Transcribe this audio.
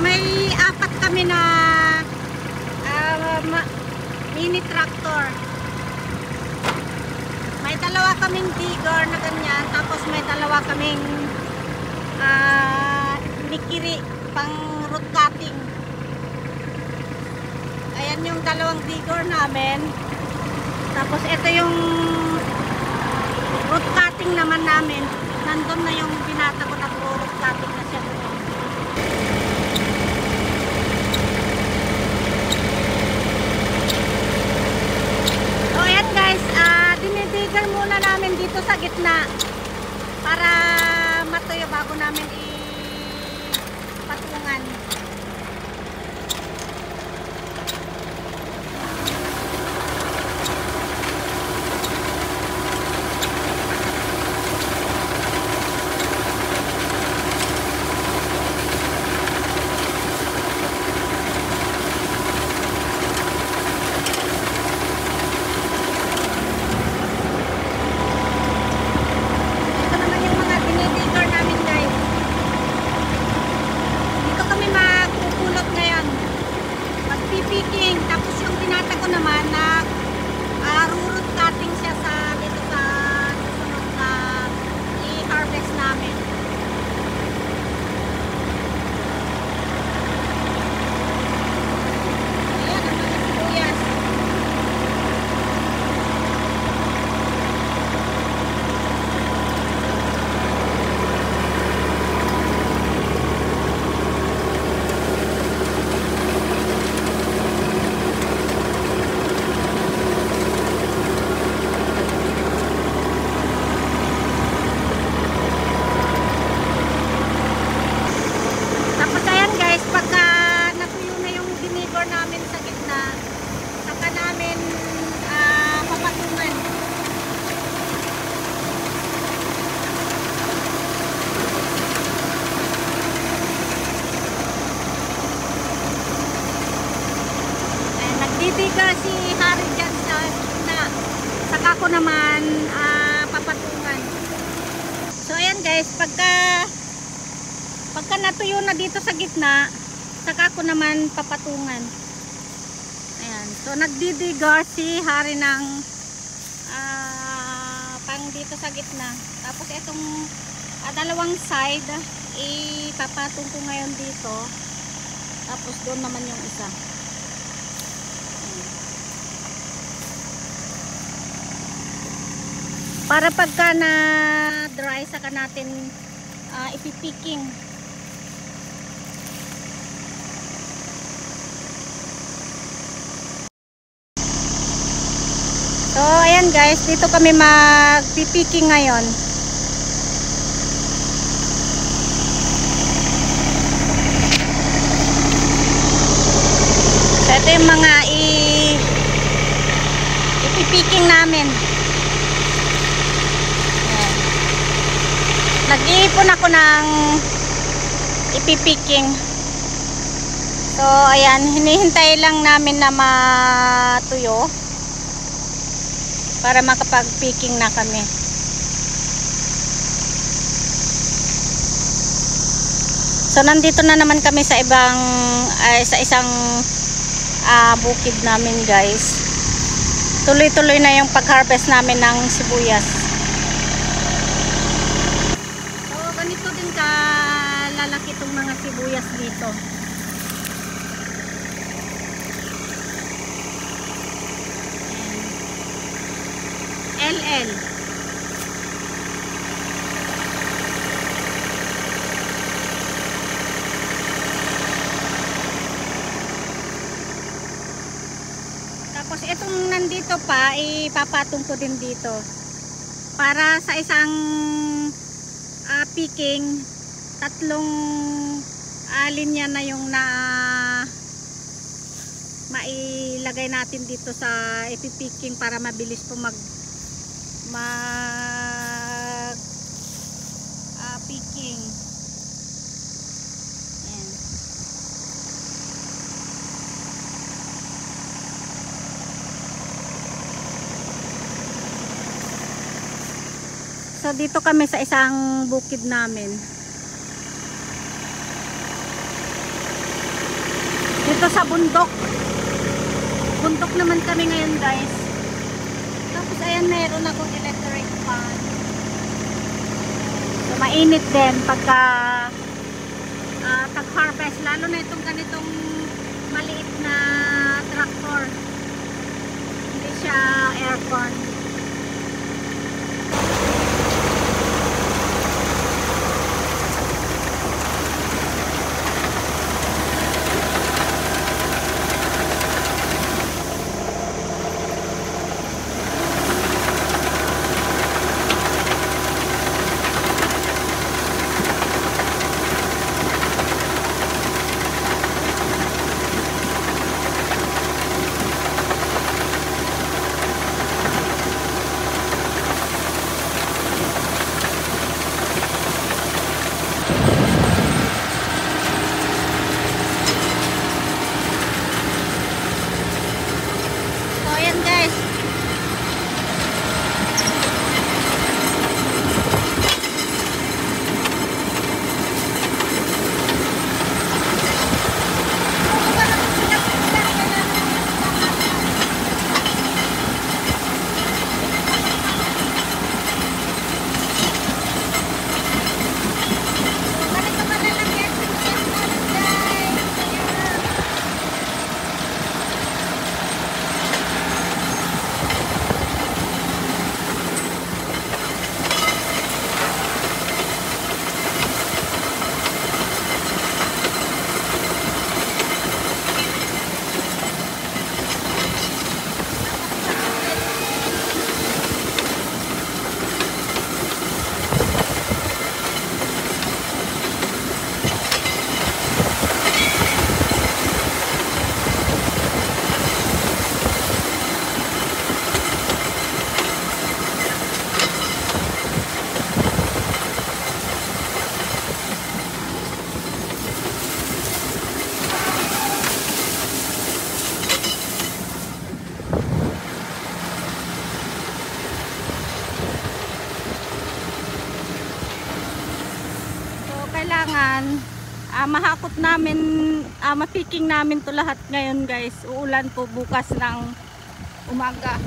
may apat kami na mini tractor. May dalawa kaming digger na ganyan, tapos may dalawa kaming nikiri pang root cutting. Ayan yung dalawang digger namin. Tapos ito yung root cutting naman namin. Nandun na yung binata ko, nag-root cutting na siya doon. So ayan guys, dinidigger muna namin dito sa gitna para matuyo bago namin ipatungan. Tapos yung binata ko naman na root cutting siya sa dito sa susunod na i-harvest namin. Ayan, ang mga sibuyas. Pagka natuyo na yung vinegar namin sa gitna, saka namin papatungan. Nagdidiga si Harry dyan sa gitna, saka ko naman papatungan. So ayan guys, pagka natuyo na dito sa gitna, saka ko naman papatungan. Ayan. So nagdidigar si Hari ng pang dito sa gitna. Tapos itong dalawang side ipapatong ko ngayon dito. Tapos doon naman yung isa. Ayan. Para pagka na dry, saka natin ipipiking. So ayan guys, dito kami magpipiking ngayon. So ito yung mga ipipiking namin. Ayan. Nag-iipon ako ng ipipiking. So ayan, hinihintay lang namin na matuyo para makapag-picking na kami. So nandito na naman kami sa ibang sa isang bukid namin guys. Tuloy-tuloy na yung pag-harvest namin ng sibuyas. So ganito din kalalaki itong mga sibuyas dito. LL. Tapos itong nandito pa, ipapatong ko din dito. Para sa isang picking, tatlong linya na yung mailagay natin dito sa ipipicking para mabilis po picking. Ayan. So dito kami sa isang bukid namin. dito sa bundok. Bundok naman kami ngayon guys. Tapos ayan, meron akong electric fan. So mainit din pagka tag-harvest, lalo na itong ganitong maliit na tractor. Hindi siya aircon. Kailangan mahakot namin, mapiking namin to lahat ngayon guys. Uulan po bukas ng umaga.